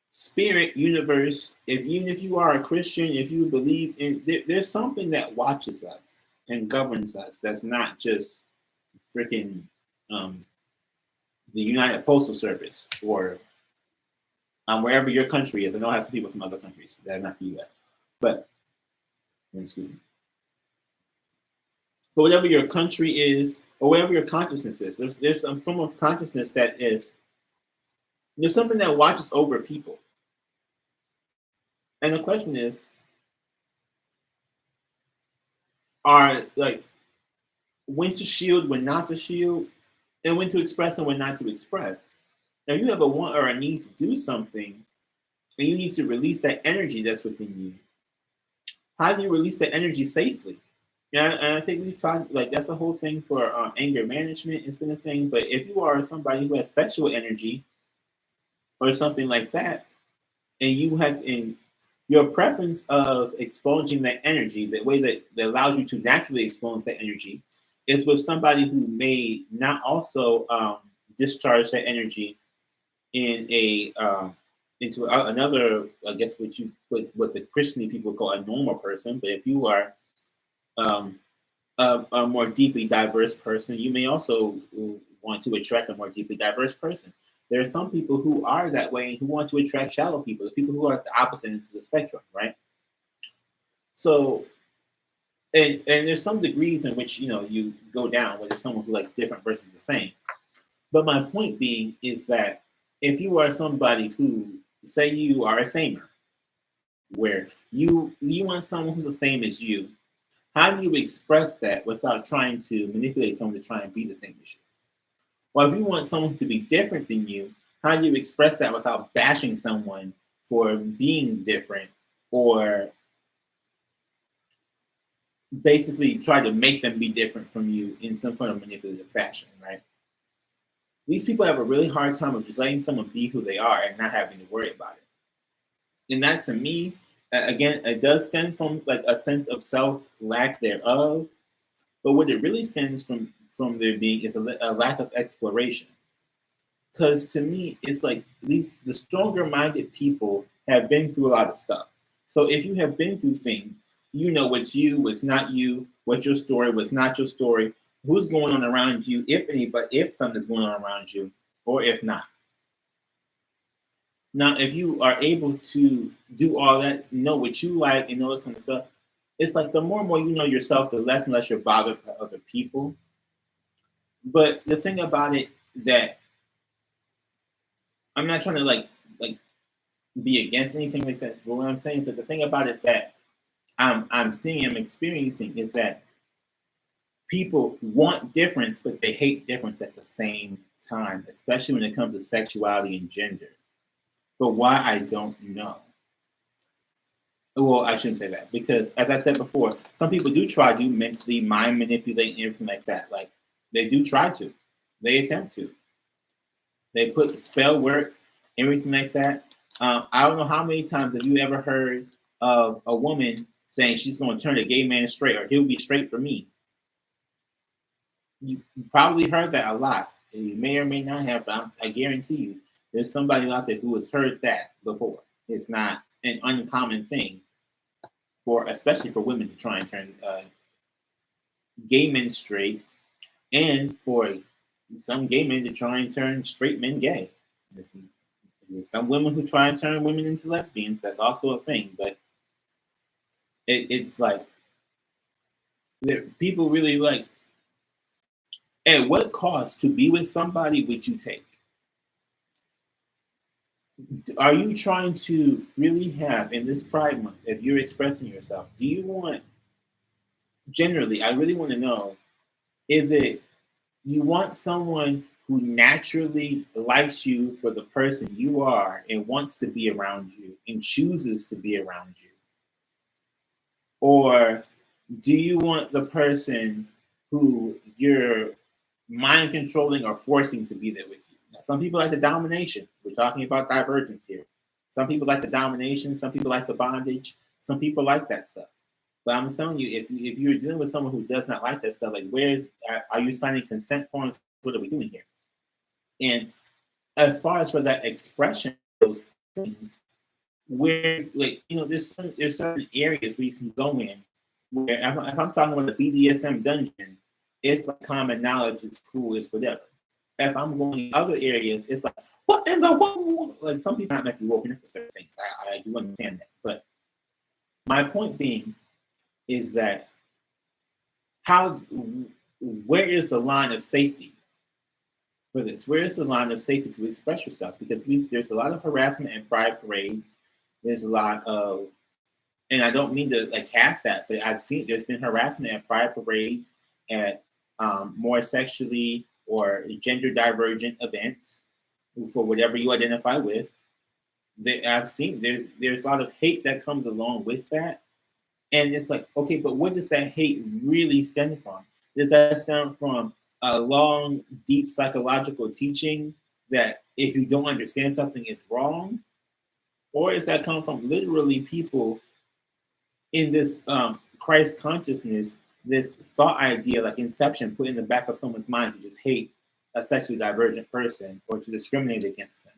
spirit, universe, even if you are a Christian, if you believe in, there's something that watches us and governs us. That's not just freaking the United Postal Service or wherever your country is. I know I have some people from other countries that are not the U.S., but excuse me. But whatever your country is, or whatever your consciousness is, there's some form of consciousness that is, there's something that watches over people. And the question is, are like when to shield, when not to shield, and when to express and when not to express. Now you have a want or a need to do something, and you need to release that energy that's within you. How do you release that energy safely? Yeah, and I think we've talked like that's the whole thing for anger management. It's been a thing, but if you are somebody who has sexual energy or something like that, and you have in your preference of expunging that energy, the way that allows you to naturally expunge that energy, is with somebody who may not also discharge that energy in a into another, I guess what the Christian people call a normal person. But if you are um, a more deeply diverse person, you may also want to attract a more deeply diverse person. There are some people who are that way and who want to attract shallow people, the people who are at the opposite ends of the spectrum, right? So, and there's some degrees in which you go down, where there's someone who likes different versus the same. But my point being is that if you are somebody who, say you are a samer, where you want someone who's the same as you, how do you express that without trying to manipulate someone to try and be the same as you? Well, if you want someone to be different than you, how do you express that without bashing someone for being different, or basically try to make them be different from you in some kind of manipulative fashion, right? These people have a really hard time of just letting someone be who they are and not having to worry about it. And that, to me, again, it does stem from like a sense of self lack thereof. But what it really stems from there being is a lack of exploration. Because to me, it's like the stronger minded people have been through a lot of stuff. So if you have been through things, you know what's you, what's not you, what's your story, what's not your story, who's going on around you, if something's going on around you, or if not. Now, if you are able to do all that, know what you like and know this kind of stuff, it's like the more and more you know yourself, the less and less you're bothered by other people. But the thing about it that I'm not trying to like be against anything like that. But what I'm saying is that the thing about it that I'm seeing and experiencing is that people want difference, but they hate difference at the same time, especially when it comes to sexuality and gender. But why, I don't know. Well, I shouldn't say that, because as I said before, some people do try to mentally mind manipulate and everything like that. Like they do try to, they attempt to. They put spell work, everything like that. I don't know how many times have you ever heard of a woman saying she's going to turn a gay man straight, or he'll be straight for me. You probably heard that a lot. You may or may not have, but I guarantee you, there's somebody out there who has heard that before. It's not an uncommon thing especially for women to try and turn gay men straight, and for some gay men to try and turn straight men gay. There's some women who try and turn women into lesbians. That's also a thing, but it's like people really like. At what cost to be with somebody would you take? Are you trying to really have in this Pride Month, if you're expressing yourself, do you want, generally, I really want to know, is it you want someone who naturally likes you for the person you are and wants to be around you and chooses to be around you? Or do you want the person who you're mind controlling or forcing to be there with you? Now, some people like the domination. We're talking about divergence here. Some people like the domination. Some people like the bondage. Some people like that stuff. But I'm telling you, if you're dealing with someone who does not like that stuff, like are you signing consent forms? What are we doing here? And as far as for that expression, of those things, where like there's certain areas where you can go in where if I'm talking about the BDSM dungeon, it's like common knowledge, it's cool, it's whatever. If I'm going in other areas, it's like what in the world? Like some people not meant to be woken up for certain things. I do understand that, but my point being is that how where is the line of safety for this? Where is the line of safety to express yourself? Because there's a lot of harassment and pride parades. There's a lot of, and I don't mean to like cast that, but I've seen there's been harassment at pride parades, at more sexually or gender divergent events for whatever you identify with. I've seen there's a lot of hate that comes along with that, and it's like, okay, but what does that hate really stem from? Does that stem from a long, deep psychological teaching that if you don't understand something, it's wrong? Or does that come from literally people in this Christ consciousness, this thought idea, like inception, put in the back of someone's mind to just hate a sexually divergent person or to discriminate against them?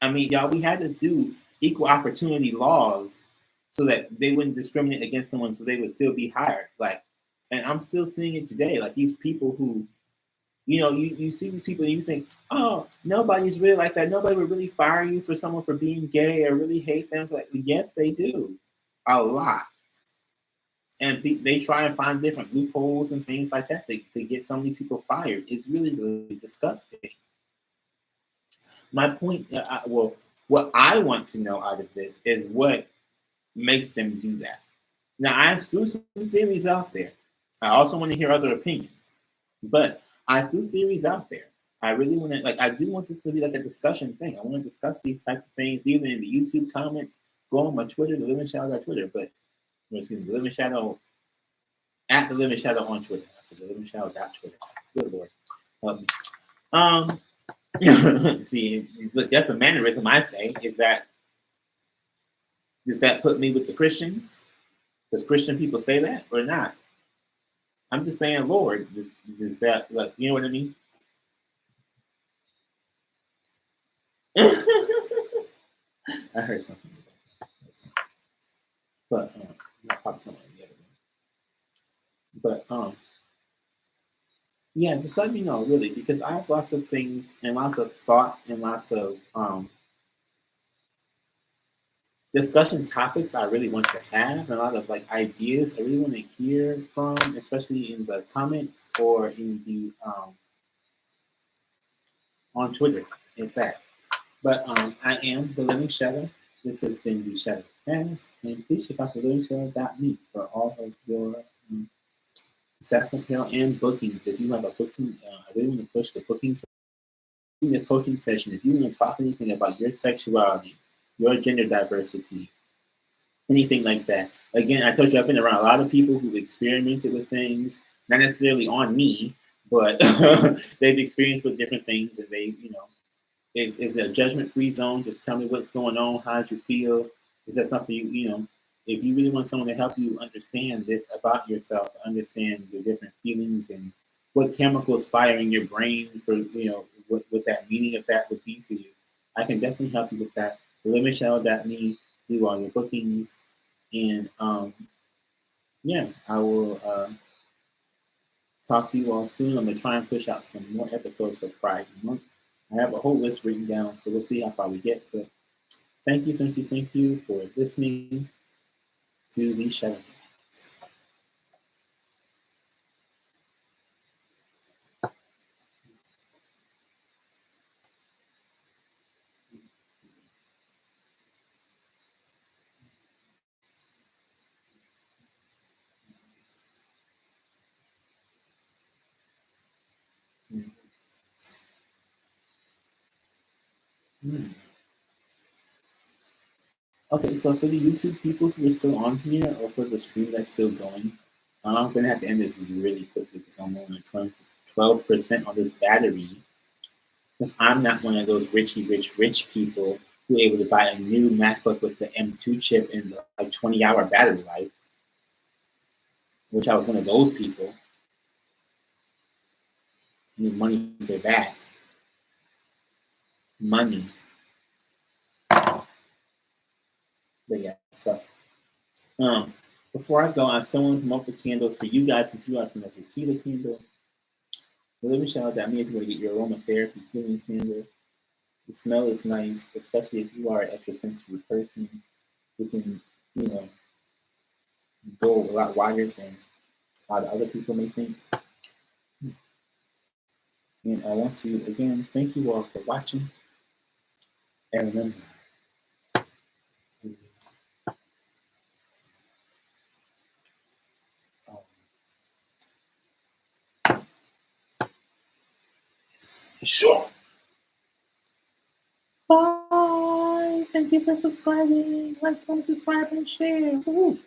I mean, y'all, we had to do equal opportunity laws so that they wouldn't discriminate against someone, so they would still be hired. Like, and I'm still seeing it today. Like these people who, you see these people and you think, oh, nobody's really like that. Nobody would really fire you for someone for being gay or really hate them. Like, yes, they do, a lot. And they try and find different loopholes and things like that to get some of these people fired. It's really, really disgusting. My point, well, what I want to know out of this is what makes them do that. Now, I threw some theories out there. I also want to hear other opinions, but I threw theories out there. I really want to, like, I do want this to be like a discussion thing. I want to discuss these types of things, even in the YouTube comments. Go on my Twitter, the Living Shadow on Twitter, but excuse me, the Living Shadow at the Living Shadow on Twitter. I said the Living Shadow Twitter. Good Lord, help me. See, look, that's a mannerism I say. Does that put me with the Christians? Does Christian people say that or not? I'm just saying, Lord, does that, like, you know what I mean? I heard something, but probably someone in the other room. But yeah, just let me know, really, because I have lots of things and lots of thoughts and lots of discussion topics I really want to have, and a lot of like ideas I really want to hear from, especially in the comments or in the on Twitter, in fact. But I am the Living Shadow. This has been the Shadow Cast, and please check out the livingshadow.me for all of your assessment panel and bookings. If you have a booking, I really want to push the bookings. In the coaching session, if you want to talk anything about your sexuality, your gender diversity, anything like that. Again, I told you I've been around a lot of people who've experimented with things, not necessarily on me, but they've experienced with different things, and they, is it a judgment-free zone? Just tell me what's going on. How did you feel? Is that something if you really want someone to help you understand this about yourself, understand your different feelings and what chemicals fire in your brain for, what that meaning of that would be for you, I can definitely help you with that. LimitShadow.me, do all your bookings. And yeah, I will talk to you all soon. I'm going to try and push out some more episodes for Pride Month. I have a whole list written down, so we'll see how far we get. But thank you for listening to the Shadow Cast. Okay, so for the YouTube people who are still on here, or for the stream that's still going, I'm gonna have to end this really quickly because I'm only 12% on this battery. Because I'm not one of those rich people who are able to buy a new MacBook with the M2 chip and the like 20-hour battery life, which I was one of those people. I need money for that. Money. But yeah, so before I go, I still want to promote the candle for you guys since you guys can actually see the candle. A little shout out that means if you want to get your aromatherapy healing candle. The smell is nice, especially if you are an extra sensitive person who can, you know, go a lot wider than a lot of other people may think. And I want to again thank you all for watching. And remember, sure. Bye. Thank you for subscribing. Like, comment, subscribe, and share. Woo.